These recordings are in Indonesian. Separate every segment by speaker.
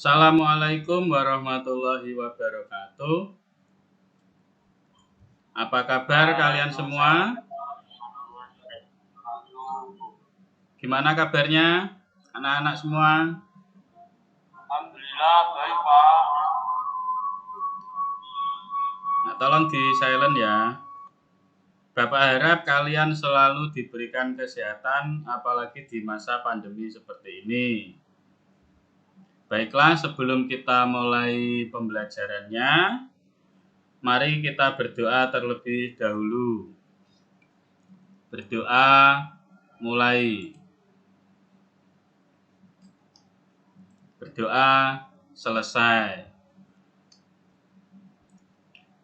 Speaker 1: Assalamualaikum warahmatullahi wabarakatuh. Apa kabar kalian semua? Gimana kabarnya anak-anak semua?
Speaker 2: Alhamdulillah baik Pak.
Speaker 1: Nah, tolong di silent ya. Bapak harap kalian selalu diberikan kesehatan, apalagi di masa pandemi seperti ini. Baiklah, sebelum kita mulai pembelajarannya, mari kita berdoa terlebih dahulu. Berdoa mulai. Berdoa selesai.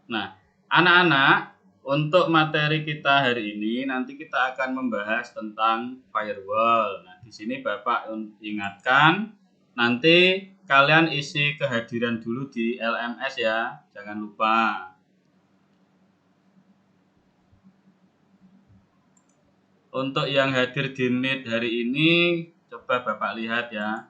Speaker 1: Nah, anak-anak, untuk materi kita hari ini nanti kita akan membahas tentang firewall. Nah, di sini Bapak ingatkan nanti kalian isi kehadiran dulu di LMS ya, jangan lupa. Untuk yang hadir di Meet hari ini, coba Bapak lihat ya.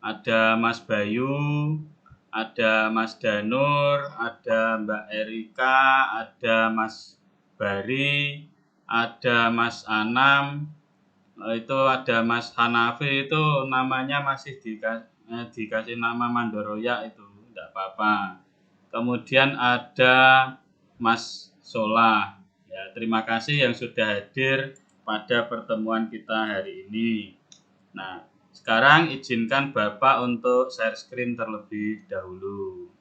Speaker 1: Ada Mas Bayu, ada Mas Danur, ada Mbak Erika, ada Mas Bari, ada Mas Anam, itu ada Mas Hanafi, itu namanya masih dikasih nama Mandoroya, itu tidak apa-apa. Kemudian ada Mas Solah. Ya, terima kasih yang sudah hadir pada pertemuan kita hari ini. Nah, sekarang izinkan Bapak untuk share screen terlebih dahulu.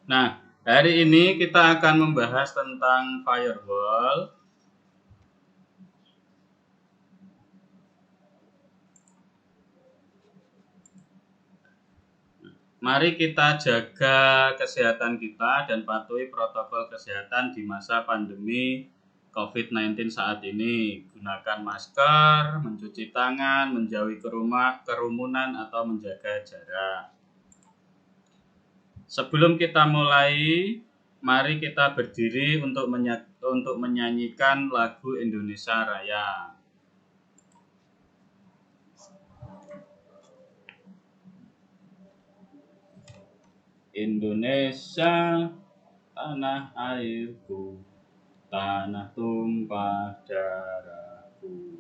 Speaker 1: Nah, hari ini kita akan membahas tentang firewall. Mari kita jaga kesehatan kita dan patuhi protokol kesehatan di masa pandemi COVID-19 saat ini. Gunakan masker, mencuci tangan, menjauhi kerumunan atau menjaga jarak. Sebelum kita mulai, mari kita berdiri untuk menyanyikan lagu Indonesia Raya. Indonesia, tanah airku, tanah tumpah darahku.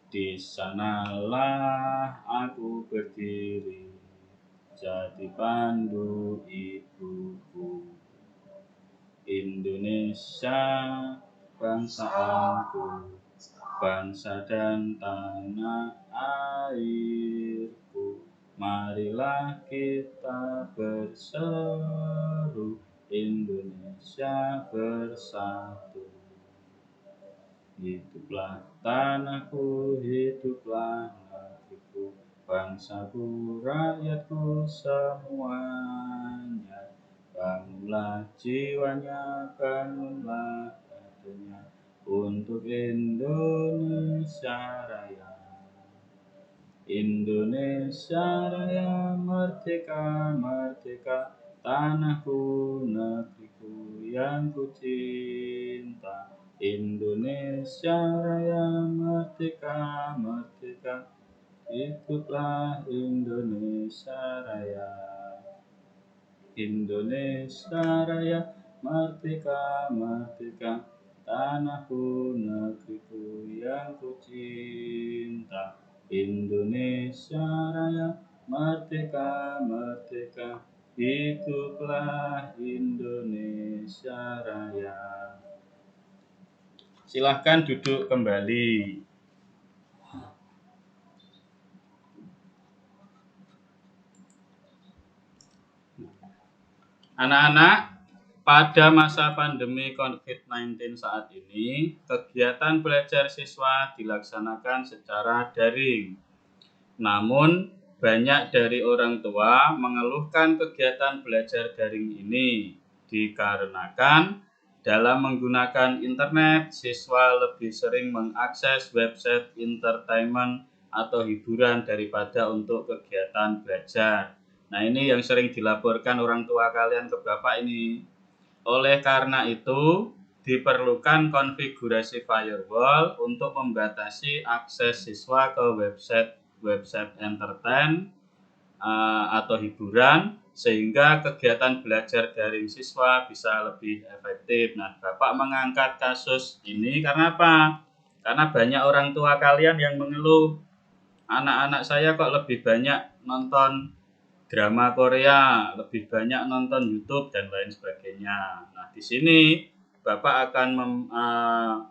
Speaker 1: Di sanalah aku berdiri, jadi pandu ibuku. Indonesia, bangsaanku, bangsa dan tanah airku. Marilah kita berseru, Indonesia bersatu. Hiduplah tanahku, hiduplah negeriku, bangsaku, rakyatku semuanya. Bangunlah jiwanya, bangunlah hatinya untuk Indonesia Raya. Indonesia Raya, merdeka, merdeka, tanahku, negeriku yang ku cinta. Indonesia Raya, merdeka, merdeka, hiduplah Indonesia Raya. Indonesia Raya, merdeka, merdeka, tanahku, negeriku yang ku cinta. Indonesia Raya, merdeka, merdeka, hiduplah Indonesia Raya. Silahkan duduk kembali. Anak-anak, Pada masa pandemi COVID-19 saat ini, kegiatan belajar siswa dilaksanakan secara daring. Namun, banyak dari orang tua mengeluhkan kegiatan belajar daring ini dikarenakan dalam menggunakan internet, siswa lebih sering mengakses website entertainment atau hiburan daripada untuk kegiatan belajar. Nah, ini yang sering dilaporkan orang tua kalian ke Bapak ini. Oleh karena itu, diperlukan konfigurasi firewall untuk membatasi akses siswa ke website entertain atau hiburan sehingga kegiatan belajar daring siswa bisa lebih efektif. Nah, Bapak mengangkat kasus ini karena apa? Karena banyak orang tua kalian yang mengeluh, anak-anak saya kok lebih banyak nonton drama Korea, lebih banyak nonton YouTube dan lain sebagainya. Nah, di sini Bapak akan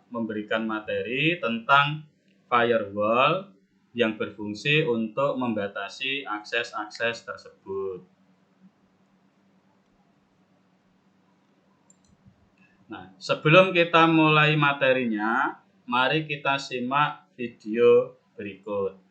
Speaker 1: memberikan materi tentang firewall yang berfungsi untuk membatasi akses-akses tersebut. Nah, sebelum kita mulai materinya, mari kita simak video berikut.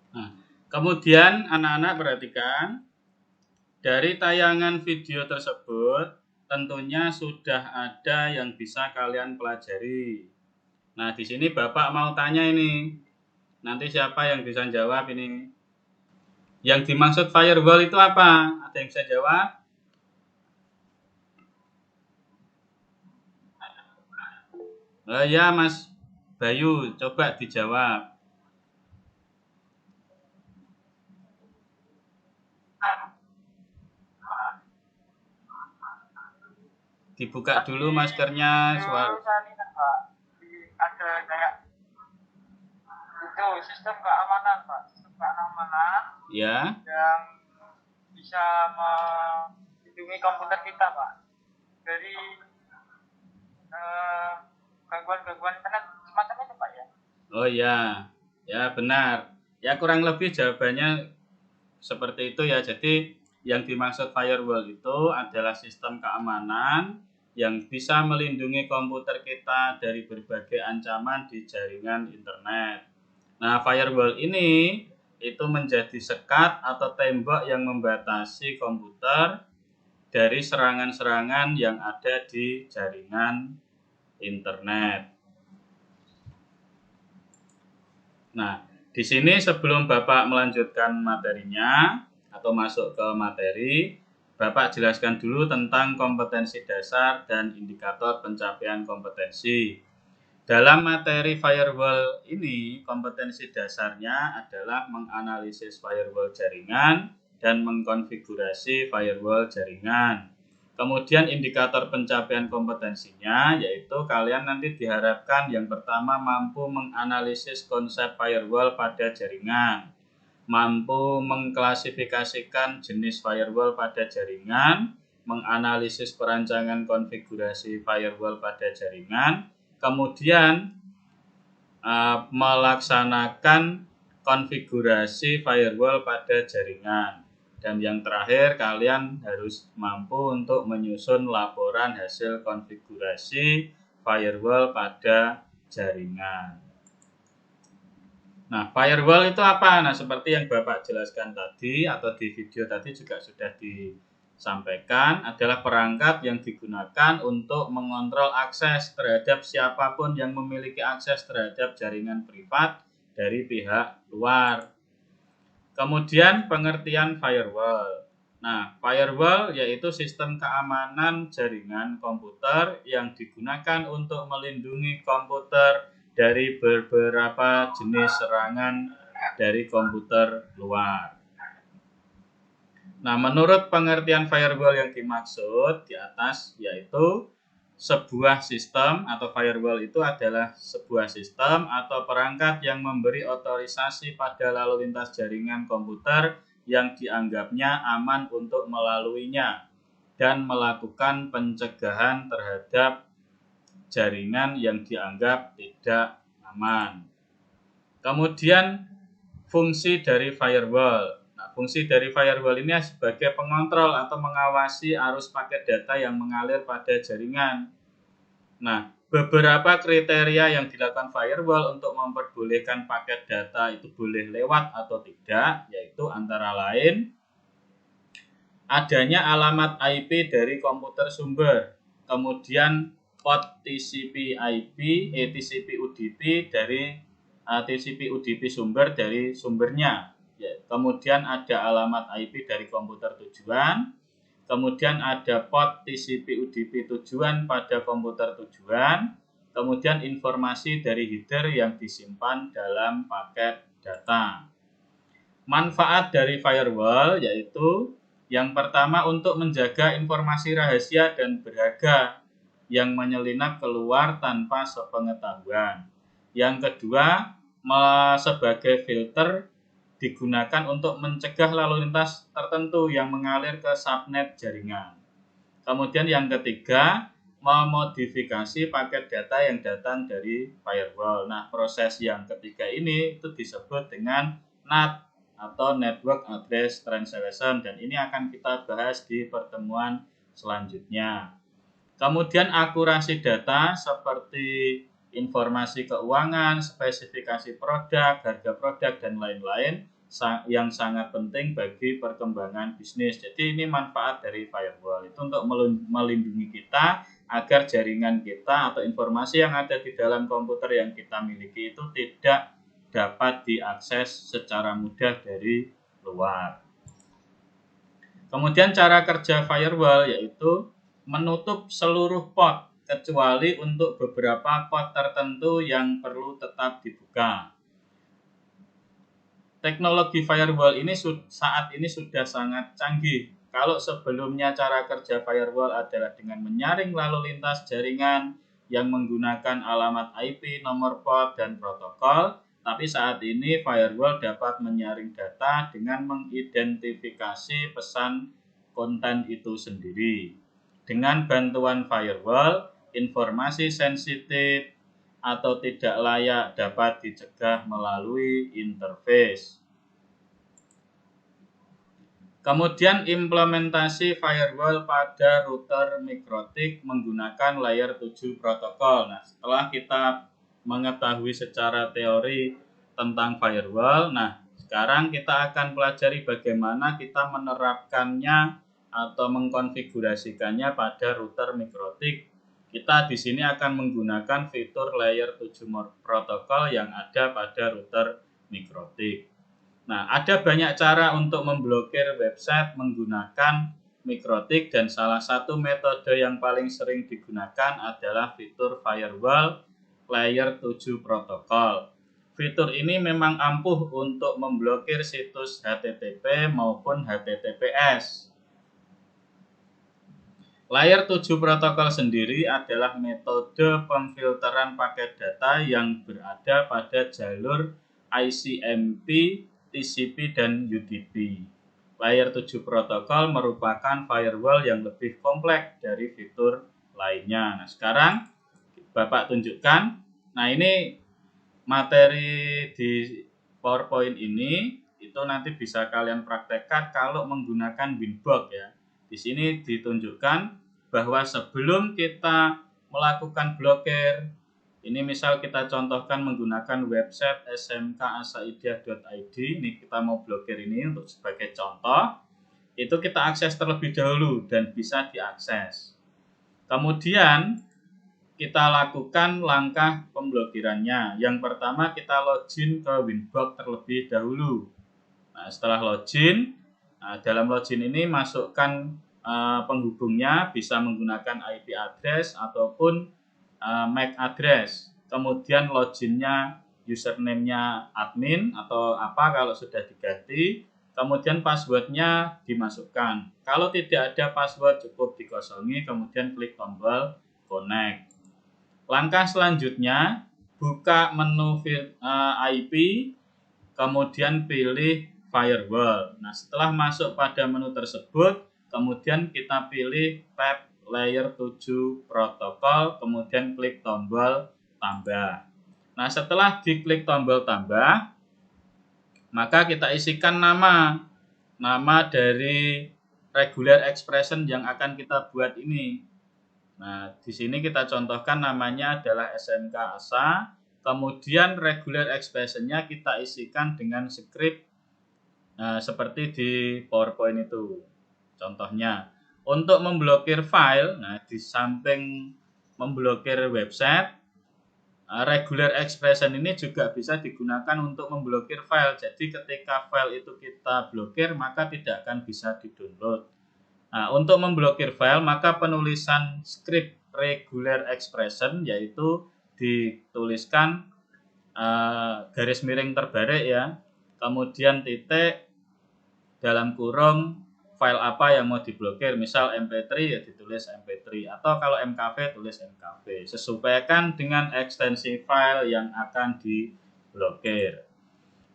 Speaker 1: Nah, kemudian anak-anak perhatikan, dari tayangan video tersebut tentunya sudah ada yang bisa kalian pelajari. Nah, di sini Bapak mau tanya ini. Nanti siapa yang bisa jawab ini? Yang dimaksud firewall itu apa? Ada yang bisa jawab? Ya, Mas Bayu, coba dijawab. Dibuka dulu maskernya.
Speaker 2: Pak, ada kayak itu sistem keamanan, Pak. Sistem keamanan
Speaker 1: Ya.
Speaker 2: yang bisa melindungi komputer kita, Pak, dari gangguan-gangguan internet semacam itu, Pak, ya.
Speaker 1: Oh ya, ya benar. Ya kurang lebih jawabannya seperti itu ya. Jadi yang dimaksud firewall itu adalah sistem keamanan yang bisa melindungi komputer kita dari berbagai ancaman di jaringan internet. Nah, firewall ini itu menjadi sekat atau tembok yang membatasi komputer dari serangan-serangan yang ada di jaringan internet. Nah, di sini sebelum Bapak melanjutkan materinya atau masuk ke materi, Bapak jelaskan dulu tentang kompetensi dasar dan indikator pencapaian kompetensi. Dalam materi firewall ini, kompetensi dasarnya adalah menganalisis firewall jaringan dan mengkonfigurasi firewall jaringan. Kemudian indikator pencapaian kompetensinya yaitu kalian nanti diharapkan yang pertama mampu menganalisis konsep firewall pada jaringan, mampu mengklasifikasikan jenis firewall pada jaringan, menganalisis perancangan konfigurasi firewall pada jaringan, kemudian melaksanakan konfigurasi firewall pada jaringan. Dan yang terakhir, kalian harus mampu untuk menyusun laporan hasil konfigurasi firewall pada jaringan. Nah, firewall itu apa? Nah, seperti yang Bapak jelaskan tadi atau di video tadi juga sudah disampaikan, adalah perangkat yang digunakan untuk mengontrol akses terhadap siapapun yang memiliki akses terhadap jaringan privat dari pihak luar. Kemudian pengertian firewall. Nah, firewall yaitu sistem keamanan jaringan komputer yang digunakan untuk melindungi komputer dari beberapa jenis serangan dari komputer luar. Nah, menurut pengertian firewall yang dimaksud di atas yaitu sebuah sistem atau firewall itu adalah sebuah sistem atau perangkat yang memberi otorisasi pada lalu lintas jaringan komputer yang dianggapnya aman untuk melaluinya dan melakukan pencegahan terhadap jaringan yang dianggap tidak aman. Kemudian fungsi dari firewall. Nah, fungsi dari firewall ini sebagai pengontrol atau mengawasi arus paket data yang mengalir pada jaringan. Nah, beberapa kriteria yang dilakukan firewall untuk memperbolehkan paket data itu boleh lewat atau tidak, yaitu antara lain adanya alamat IP dari komputer sumber, kemudian port TCP/IP, TCP/UDP dari TCP/UDP sumber dari sumbernya. Ya, kemudian ada alamat IP dari komputer tujuan, kemudian ada port TCP/UDP tujuan pada komputer tujuan, kemudian informasi dari header yang disimpan dalam paket data. Manfaat dari firewall yaitu yang pertama untuk menjaga informasi rahasia dan berharga yang menyelinap keluar tanpa sepengetahuan. Yang kedua, sebagai filter digunakan untuk mencegah lalu lintas tertentu yang mengalir ke subnet jaringan. Kemudian yang ketiga, memodifikasi paket data yang datang dari firewall. Nah, proses yang ketiga ini itu disebut dengan NAT atau Network Address Translation, dan ini akan kita bahas di pertemuan selanjutnya. Kemudian akurasi data seperti informasi keuangan, spesifikasi produk, harga produk, dan lain-lain yang sangat penting bagi perkembangan bisnis. Jadi ini manfaat dari firewall itu untuk melindungi kita agar jaringan kita atau informasi yang ada di dalam komputer yang kita miliki itu tidak dapat diakses secara mudah dari luar. Kemudian cara kerja firewall yaitu menutup seluruh port kecuali untuk beberapa port tertentu yang perlu tetap dibuka. Teknologi firewall ini saat ini sudah sangat canggih Kalau sebelumnya cara kerja firewall adalah dengan menyaring lalu lintas jaringan yang menggunakan alamat IP, nomor port, dan protokol, tapi saat ini firewall dapat menyaring data dengan mengidentifikasi pesan konten itu sendiri. Dengan bantuan firewall, informasi sensitif atau tidak layak dapat dicegah melalui interface. Kemudian implementasi firewall pada router mikrotik menggunakan layer 7 protokol. Nah, setelah kita mengetahui secara teori tentang firewall, nah sekarang kita akan pelajari bagaimana kita menerapkannya atau mengkonfigurasikannya pada router mikrotik. Kita di sini akan menggunakan fitur layer 7 protokol yang ada pada router mikrotik. Nah, ada banyak cara untuk memblokir website menggunakan mikrotik dan salah satu metode yang paling sering digunakan adalah fitur firewall layer 7 protokol. Fitur ini memang ampuh untuk memblokir situs HTTP maupun HTTPS. Layer 7 protokol sendiri adalah metode pemfilteran paket data yang berada pada jalur ICMP, TCP, dan UDP. Layer 7 protokol merupakan firewall yang lebih kompleks dari fitur lainnya. Nah, sekarang Bapak tunjukkan. Nah, ini materi di PowerPoint ini itu nanti bisa kalian praktekkan kalau menggunakan Winbox ya. Di sini ditunjukkan bahwa sebelum kita melakukan blokir, ini misal kita contohkan menggunakan website smkasaidiah.id, ini kita mau blokir ini untuk sebagai contoh, itu kita akses terlebih dahulu dan bisa diakses. Kemudian kita lakukan langkah pemblokirannya. Yang pertama kita login ke Winbox terlebih dahulu. Nah, setelah login, dalam login ini masukkan penghubungnya, bisa menggunakan IP address ataupun MAC address. Kemudian loginnya, username-nya admin atau apa kalau sudah diganti. Kemudian passwordnya dimasukkan. Kalau tidak ada password cukup dikosongi, kemudian klik tombol connect. Langkah selanjutnya, buka menu IP, kemudian pilih firewall. Nah, setelah masuk pada menu tersebut, kemudian kita pilih tab layer 7 protokol, kemudian klik tombol tambah. Nah, setelah diklik tombol tambah, maka kita isikan nama dari regular expression yang akan kita buat ini. Nah, di sini kita contohkan namanya adalah SMK ASA. Kemudian regular expression-nya kita isikan dengan script seperti di PowerPoint itu. Contohnya, untuk memblokir file, nah di samping memblokir website, regular expression ini juga bisa digunakan untuk memblokir file. Jadi ketika file itu kita blokir, maka tidak akan bisa di-download. Nah, untuk memblokir file, maka penulisan script regular expression yaitu dituliskan garis miring terbarik ya, kemudian titik, dalam kurung file apa yang mau diblokir, misal MP3 ya ditulis MP3 atau kalau MKV tulis MKV, sesuaikan dengan ekstensi file yang akan diblokir.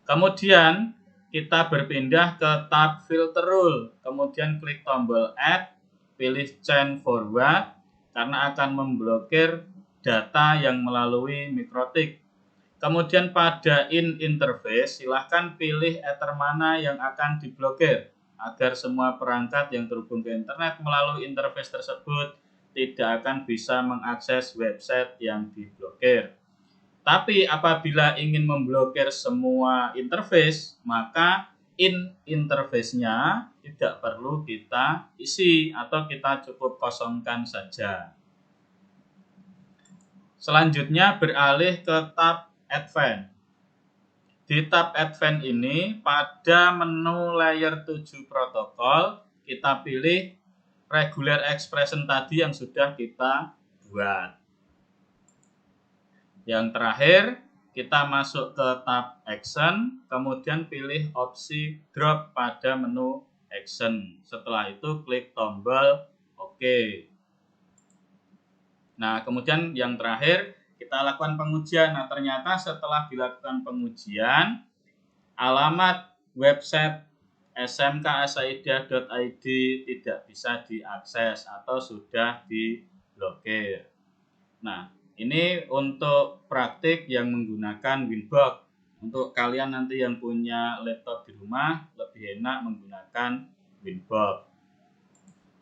Speaker 1: Kemudian kita berpindah ke tab filter rule, kemudian klik tombol add, pilih change forward karena akan memblokir data yang melalui mikrotik. Kemudian pada in interface silahkan pilih ether mana yang akan diblokir agar semua perangkat yang terhubung ke internet melalui interface tersebut tidak akan bisa mengakses website yang diblokir. Tapi apabila ingin memblokir semua interface, maka in interface-nya tidak perlu kita isi atau kita cukup kosongkan saja. Selanjutnya beralih ke tab Advanced. Di tab Advanced ini pada menu layer 7 protokol kita pilih regular expression tadi yang sudah kita buat. Yang terakhir, kita masuk ke tab Action, kemudian pilih opsi Drop pada menu action. Setelah itu klik tombol OK. Nah, kemudian yang terakhir kita lakukan pengujian. Nah, ternyata setelah dilakukan pengujian, alamat website smksaidah.id tidak bisa diakses atau sudah diblokir. Nah, ini untuk praktik yang menggunakan Winbox. Untuk kalian nanti yang punya laptop di rumah, lebih enak menggunakan Winbox.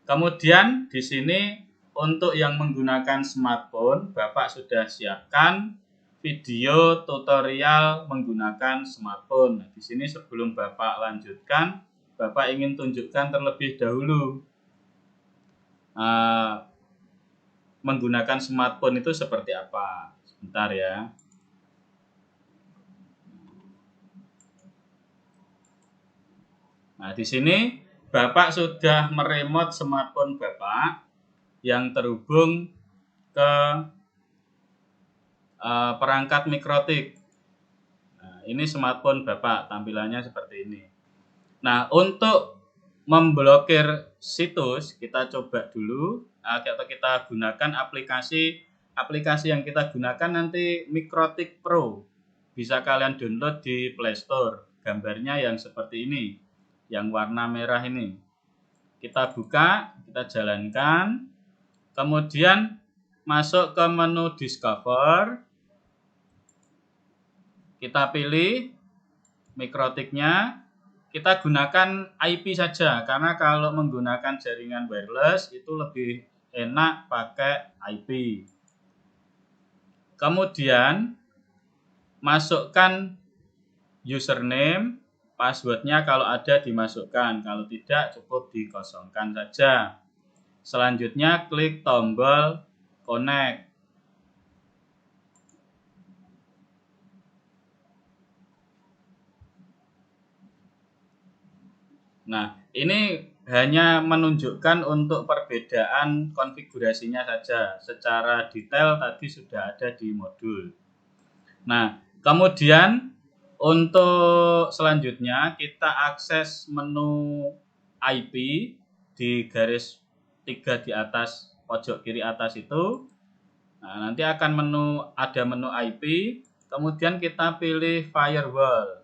Speaker 1: Kemudian di sini untuk yang menggunakan smartphone, Bapak sudah siapkan video tutorial menggunakan smartphone. Nah, di sini sebelum Bapak lanjutkan, Bapak ingin tunjukkan terlebih dahulu menggunakan smartphone itu seperti apa. Sebentar ya. Nah, di sini Bapak sudah meremote smartphone Bapak yang terhubung ke perangkat mikrotik. Nah, ini smartphone Bapak, tampilannya seperti ini. Nah, untuk memblokir situs, kita coba dulu atau kita gunakan aplikasi yang kita gunakan nanti Mikrotik Pro. Bisa kalian download di Play Store. Gambarnya yang seperti ini, yang warna merah ini. Kita buka, kita jalankan, kemudian masuk ke menu Discover. Kita pilih mikrotiknya, kita gunakan IP saja karena kalau menggunakan jaringan wireless itu lebih enak pakai IP. Kemudian masukkan username, passwordnya kalau ada dimasukkan, kalau tidak cukup dikosongkan saja. Selanjutnya klik tombol connect. Nah, ini hanya menunjukkan untuk perbedaan konfigurasinya saja. Secara detail tadi sudah ada di modul. Nah, kemudian untuk selanjutnya kita akses menu IP di garis 3 di atas pojok kiri atas itu. Nah, nanti akan ada menu IP, kemudian kita pilih firewall.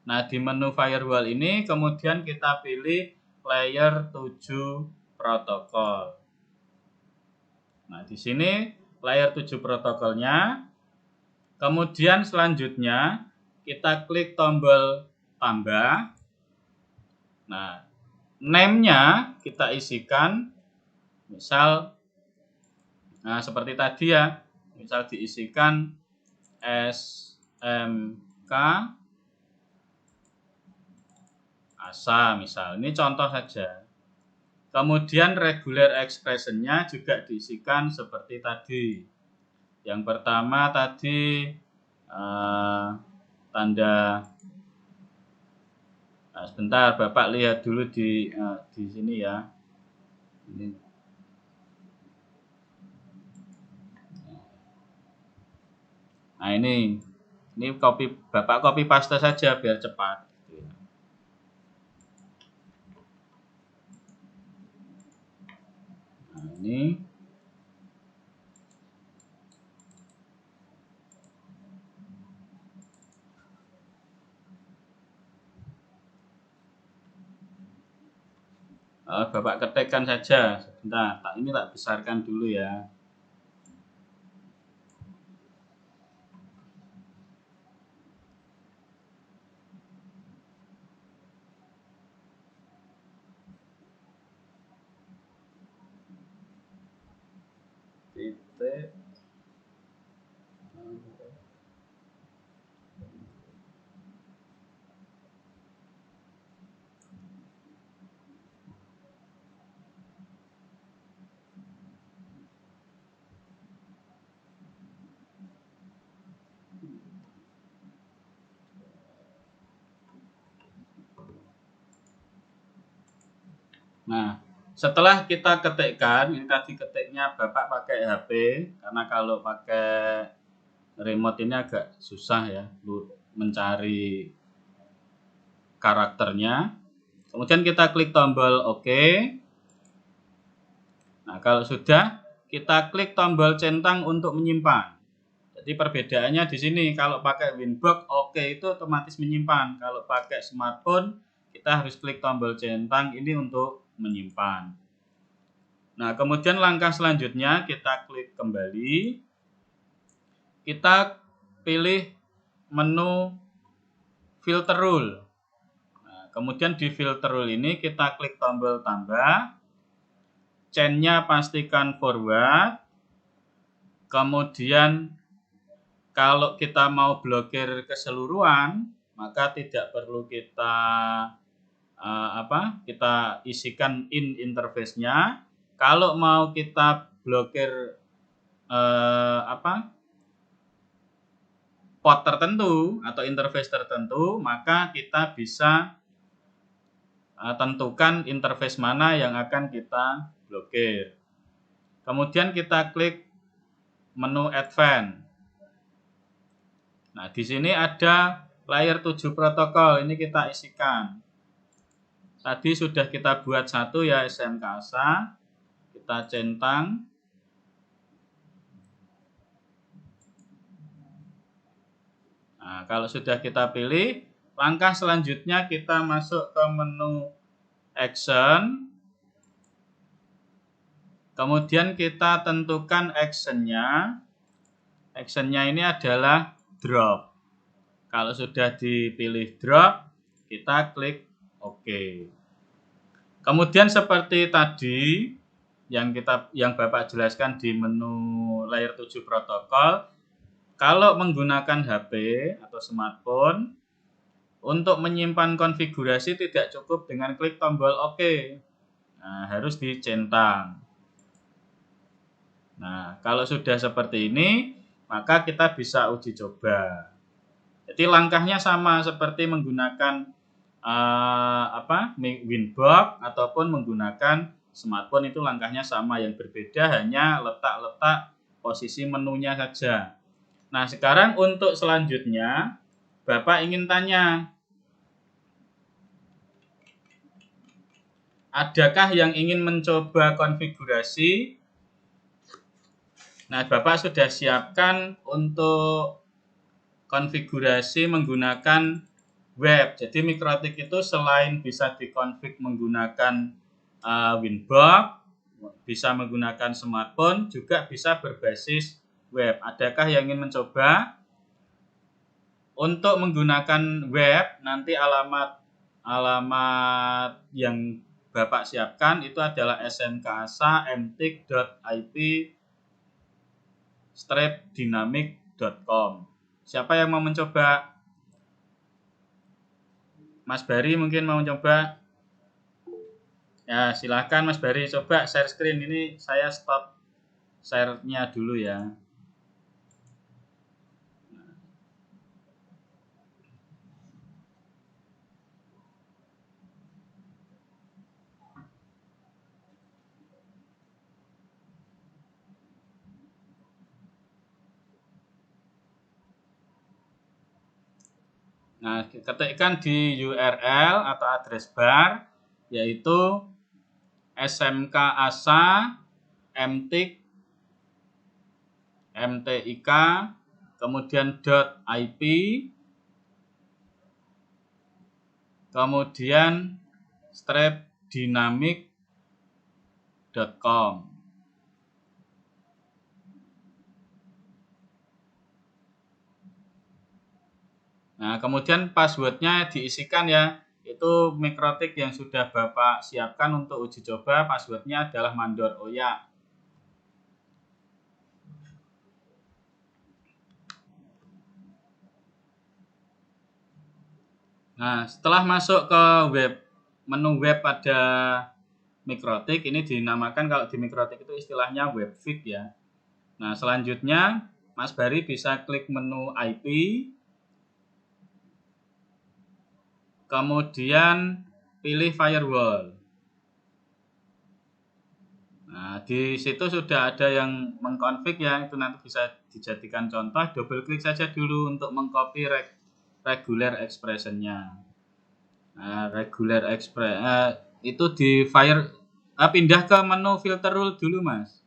Speaker 1: Nah, di menu firewall ini kemudian kita pilih layer 7 protokol. Nah, di sini layer 7 protokolnya. Kemudian selanjutnya kita klik tombol tambah. Nah, name-nya kita isikan misal seperti tadi ya. Misal diisikan SMK ASA misal, ini contoh saja. Kemudian regular expression-nya juga diisikan seperti tadi. Yang pertama tadi tanda. Nah, sebentar Bapak lihat dulu di sini ya. Ini. Nah, ini Bapak copy paste saja biar cepat. Nah, ini Bapak ketikkan saja. Sebentar, ini tak besarkan dulu ya. Titik. Nah, setelah kita ketikkan, ini tadi ketiknya Bapak pakai HP, karena kalau pakai remote ini agak susah ya mencari karakternya. Kemudian kita klik tombol OK. Nah, kalau sudah, kita klik tombol centang untuk menyimpan. Jadi perbedaannya di sini, kalau pakai Winbox OK itu otomatis menyimpan. Kalau pakai smartphone, kita harus klik tombol centang ini untuk menyimpan. Nah, kemudian langkah selanjutnya kita klik kembali. Kita pilih menu filter rule. Nah, kemudian di filter rule ini kita klik tombol tambah. Chain-nya pastikan forward. Kemudian kalau kita mau blokir keseluruhan, maka tidak perlu kita kita isikan in interface-nya. Kalau mau kita blokir port tertentu atau interface tertentu, maka kita bisa tentukan interface mana yang akan kita blokir. Kemudian kita klik menu Advanced. Nah, di sini ada layer 7 protokol, ini kita isikan. Tadi sudah kita buat satu ya, SMK ASA. Kita centang. Nah, kalau sudah kita pilih, langkah selanjutnya kita masuk ke menu Action. Kemudian kita tentukan actionnya. Actionnya ini adalah drop. Kalau sudah dipilih drop, kita klik OK. Kemudian seperti tadi yang Bapak jelaskan di menu layer 7 protokol, kalau menggunakan HP atau smartphone, untuk menyimpan konfigurasi tidak cukup dengan klik tombol OK. Nah, harus dicentang. Nah, kalau sudah seperti ini, maka kita bisa uji coba. Jadi langkahnya sama seperti menggunakan Winbox ataupun menggunakan smartphone, itu langkahnya sama, yang berbeda hanya letak-letak posisi menunya saja. Nah, sekarang untuk selanjutnya Bapak ingin tanya, adakah yang ingin mencoba konfigurasi? Nah, Bapak sudah siapkan untuk konfigurasi menggunakan web. Jadi Mikrotik itu selain bisa dikonfig menggunakan Winbox, bisa menggunakan smartphone, juga bisa berbasis web. Adakah yang ingin mencoba? Untuk menggunakan web, nanti alamat yang Bapak siapkan itu adalah smkasa.mtik.ip/dynamic.com. Siapa yang mau mencoba? Mas Bari mungkin mau mencoba? Ya, silahkan Mas Bari coba share screen. Ini saya stop share-nya dulu ya. Nah, ketikkan di URL atau address bar, yaitu SMK ASA MTIK MTIK kemudian .ip kemudian /dynamic.com. Nah, kemudian passwordnya diisikan ya. Itu Mikrotik yang sudah Bapak siapkan untuk uji coba. Passwordnya adalah Mandor Oya. Nah, setelah masuk ke menu web pada Mikrotik, ini dinamakan, kalau di Mikrotik itu istilahnya webfeed ya. Nah, selanjutnya Mas Bari bisa klik menu IP, kemudian pilih firewall. Nah, di situ sudah ada yang mengkonfig ya, itu nanti bisa dijadikan contoh. Double klik saja dulu untuk mengcopy regular expression-nya. Nah, regular express itu di fire pindah ke menu filter rule dulu, Mas.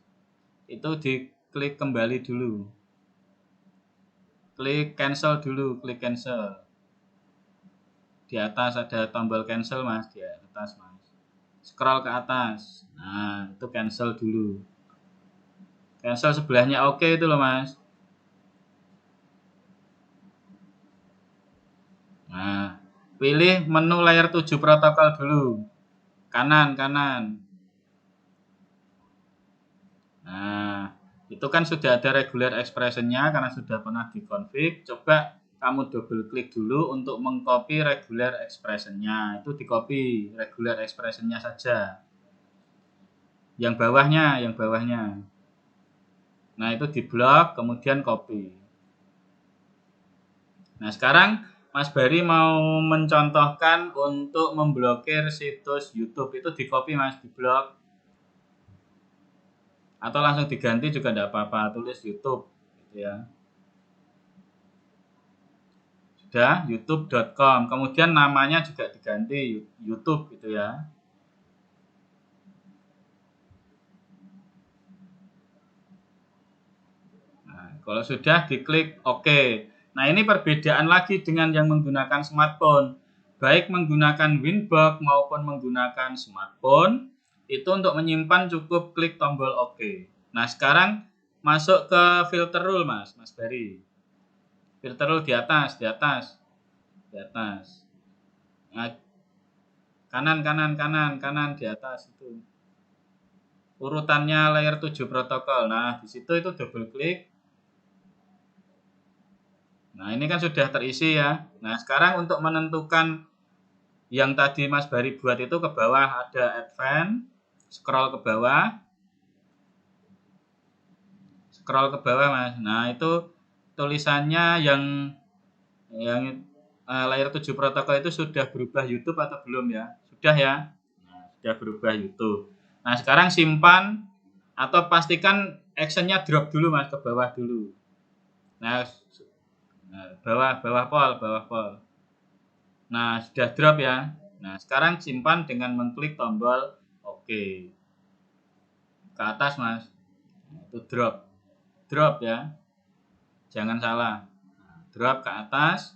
Speaker 1: Itu diklik kembali dulu. Klik cancel dulu, klik cancel. Di atas ada tombol cancel, Mas, di atas, Mas. Scroll ke atas. Nah, itu cancel dulu. Cancel sebelahnya oke itu loh, Mas. Nah, pilih menu layer 7 protokol dulu. Kanan, kanan. Nah, itu kan sudah ada regular expression-nya karena sudah pernah dikonfig. Coba kamu double klik dulu untuk mengcopy regular expression-nya. Itu di copy regular expression-nya saja. Yang bawahnya, yang bawahnya. Nah, itu di blok, kemudian copy. Nah, sekarang Mas Bari mau mencontohkan untuk memblokir situs YouTube. Itu di copy, Mas, di blok. Atau langsung diganti juga tidak apa-apa, tulis YouTube gitu ya. Sudah, youtube.com. Kemudian namanya juga diganti YouTube gitu ya. Nah, kalau sudah diklik OK. Nah, ini perbedaan lagi dengan yang menggunakan smartphone. Baik menggunakan Winbox maupun menggunakan smartphone, itu untuk menyimpan cukup klik tombol OK. Nah, sekarang masuk ke filter rule, Mas Bari. Filter rule di atas, di atas. Di atas. Nah, kanan, kanan, kanan, kanan di atas itu. Urutannya layer 7 protokol. Nah, di situ itu double klik. Nah, ini kan sudah terisi ya. Nah, sekarang untuk menentukan yang tadi Mas Bari buat itu ke bawah ada advance, scroll ke bawah. Scroll ke bawah, Mas. Nah, itu tulisannya yang layer 7 protokol itu sudah berubah YouTube atau belum ya? Sudah ya. Nah, sudah berubah YouTube. Nah, sekarang simpan atau pastikan actionnya drop dulu, Mas, ke bawah dulu. Nah, bawah pol. Nah, sudah drop ya. Nah, sekarang simpan dengan mengklik tombol OK. Ke atas, Mas. Nah, itu drop. Drop ya. Jangan salah. Nah, drop ke atas.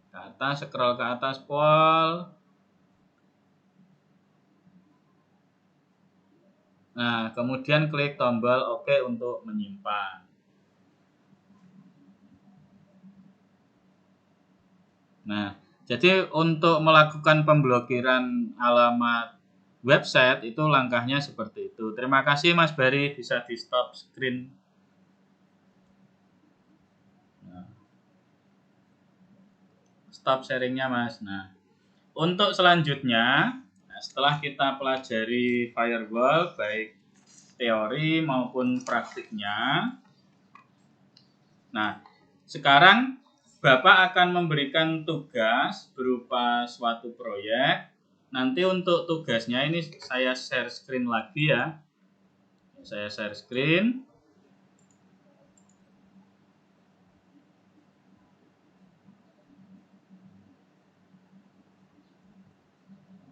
Speaker 1: Ke atas, scroll ke atas pol. Nah, kemudian klik tombol OK untuk menyimpan. Nah, jadi untuk melakukan pemblokiran alamat website itu langkahnya seperti itu. Terima kasih Mas Bari, bisa di stop screen. Nah, stop sharingnya, Mas. Nah, untuk selanjutnya, setelah kita pelajari firewall baik teori maupun praktiknya, nah sekarang Bapak akan memberikan tugas berupa suatu proyek. Nanti untuk tugasnya ini saya share screen lagi ya. Saya share screen.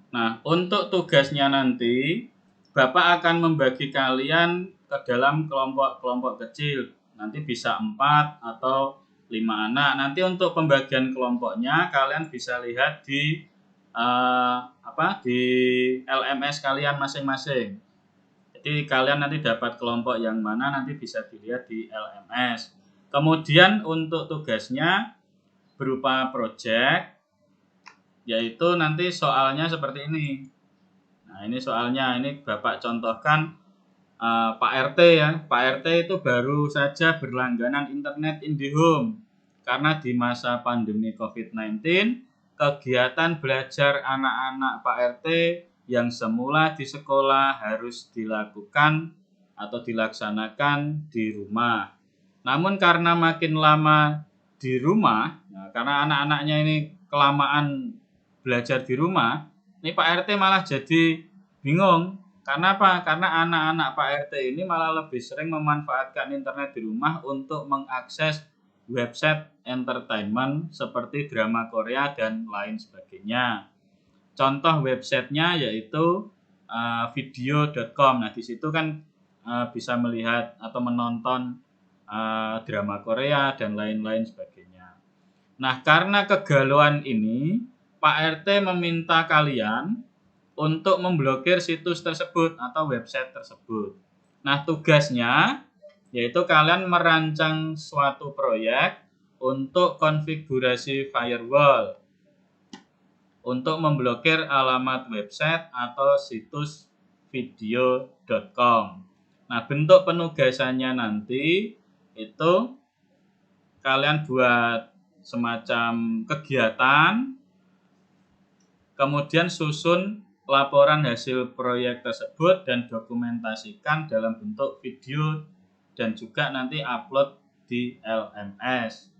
Speaker 1: Nah, untuk tugasnya nanti Bapak akan membagi kalian ke dalam kelompok-kelompok kecil. Nanti bisa 4 atau 5 anak. Nanti untuk pembagian kelompoknya kalian bisa lihat di di LMS kalian masing-masing. Jadi kalian nanti dapat kelompok yang mana nanti bisa dilihat di LMS. Kemudian untuk tugasnya berupa project, yaitu nanti soalnya seperti ini. Nah, ini soalnya, ini Bapak contohkan Pak RT ya. Pak RT itu baru saja berlangganan internet IndiHome. Karena di masa pandemi COVID-19, kegiatan belajar anak-anak Pak RT yang semula di sekolah harus dilakukan atau dilaksanakan di rumah. Namun karena makin lama di rumah, karena anak-anaknya ini kelamaan belajar di rumah, ini Pak RT malah jadi bingung. Karena apa? Karena anak-anak Pak RT ini malah lebih sering memanfaatkan internet di rumah untuk mengakses website entertainment seperti drama Korea dan lain sebagainya. Contoh websitenya yaitu video.com. Nah, di situ kan bisa melihat atau menonton drama Korea dan lain-lain sebagainya. Nah, karena kegalauan ini, Pak RT meminta kalian untuk memblokir situs tersebut atau website tersebut. Nah, tugasnya yaitu kalian merancang suatu proyek untuk konfigurasi firewall untuk memblokir alamat website atau situs video.com. Nah, bentuk penugasannya nanti itu kalian buat semacam kegiatan, kemudian susun laporan hasil proyek tersebut dan dokumentasikan dalam bentuk video dan juga nanti upload di LMS.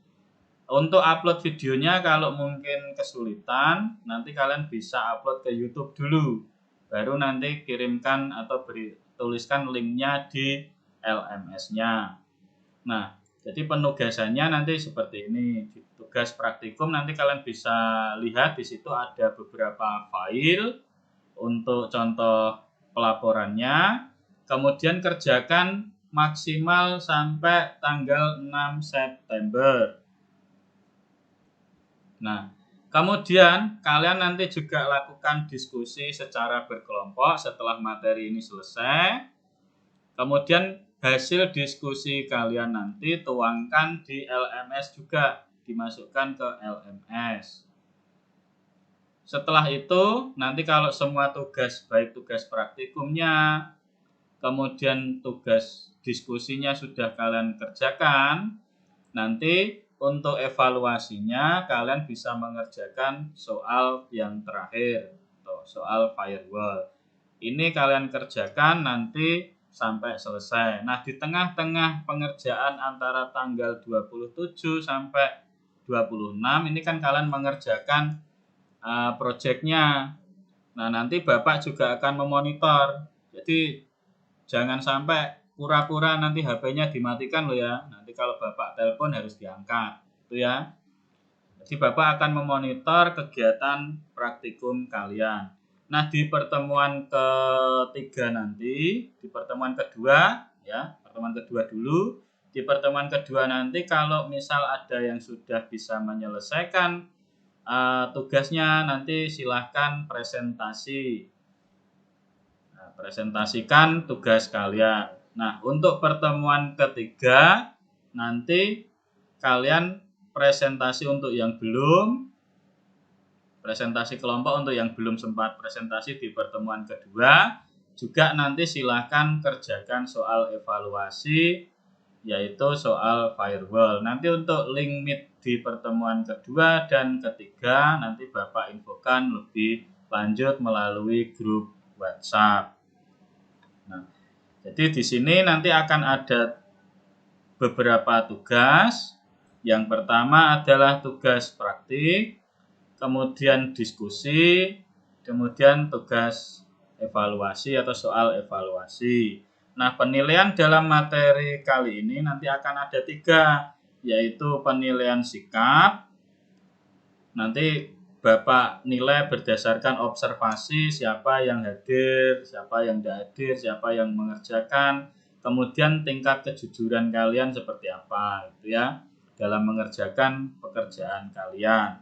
Speaker 1: Untuk upload videonya kalau mungkin kesulitan, nanti kalian bisa upload ke YouTube dulu. Baru nanti kirimkan atau tuliskan linknya di LMS-nya. Nah, jadi penugasannya nanti seperti ini. Tugas praktikum nanti kalian bisa lihat di situ ada beberapa file untuk contoh pelaporannya. Kemudian kerjakan maksimal sampai tanggal 6 September. Nah, kemudian kalian nanti juga lakukan diskusi secara berkelompok setelah materi ini selesai. Kemudian hasil diskusi kalian nanti tuangkan di LMS juga, dimasukkan ke LMS. Setelah itu, nanti kalau semua tugas, baik tugas praktikumnya, kemudian tugas diskusinya sudah kalian kerjakan, nanti untuk evaluasinya kalian bisa mengerjakan soal yang terakhir atau soal firewall. Ini kalian kerjakan nanti sampai selesai. Nah, di tengah-tengah pengerjaan antara tanggal 27 sampai 26 ini kan kalian mengerjakan proyeknya. Nah, nanti Bapak juga akan memonitor. Jadi jangan sampai pura-pura nanti HP-nya dimatikan loh ya. Nanti kalau Bapak telepon harus diangkat, itu ya. Jadi Bapak akan memonitor kegiatan praktikum kalian. Nah, di pertemuan ketiga nanti, di pertemuan kedua ya, pertemuan kedua dulu. Di pertemuan kedua nanti kalau misal ada yang sudah bisa menyelesaikan tugasnya, nanti silahkan presentasi. Presentasikan tugas kalian. Nah, untuk pertemuan ketiga nanti kalian presentasi untuk yang belum, presentasi kelompok untuk yang belum sempat presentasi di pertemuan kedua, juga nanti silakan kerjakan soal evaluasi yaitu soal firewall. Nanti untuk link meet di pertemuan kedua dan ketiga nanti Bapak infokan lebih lanjut melalui grup WhatsApp. Nah, jadi di sini nanti akan ada beberapa tugas. Yang pertama adalah tugas praktik, kemudian diskusi, kemudian tugas evaluasi atau soal evaluasi. Nah, penilaian dalam materi kali ini nanti akan ada 3, yaitu penilaian sikap. Nanti Bapak nilai berdasarkan observasi siapa yang hadir, siapa yang tidak hadir, siapa yang mengerjakan, kemudian tingkat kejujuran kalian seperti apa, gitu ya, dalam mengerjakan pekerjaan kalian.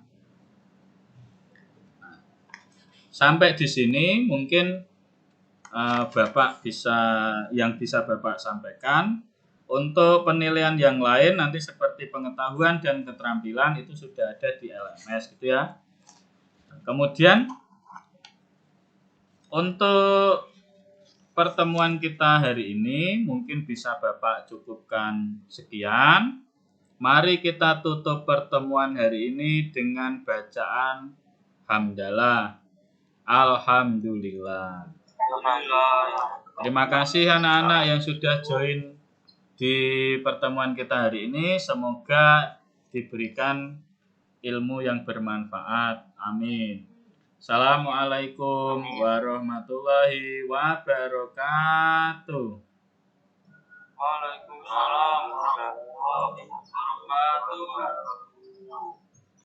Speaker 1: Nah, sampai di sini mungkin Bapak yang bisa Bapak sampaikan. Untuk penilaian yang lain nanti seperti pengetahuan dan keterampilan itu sudah ada di LMS, gitu ya. Kemudian untuk pertemuan kita hari ini mungkin bisa Bapak cukupkan sekian. Mari kita tutup pertemuan hari ini dengan bacaan hamdalah. Alhamdulillah. Terima kasih anak-anak yang sudah join di pertemuan kita hari ini. Semoga diberikan ilmu yang bermanfaat. Amin. Assalamualaikum warahmatullahi wabarakatuh.
Speaker 2: Waalaikumsalam warahmatullahi wabarakatuh.
Speaker 1: wabarakatuh.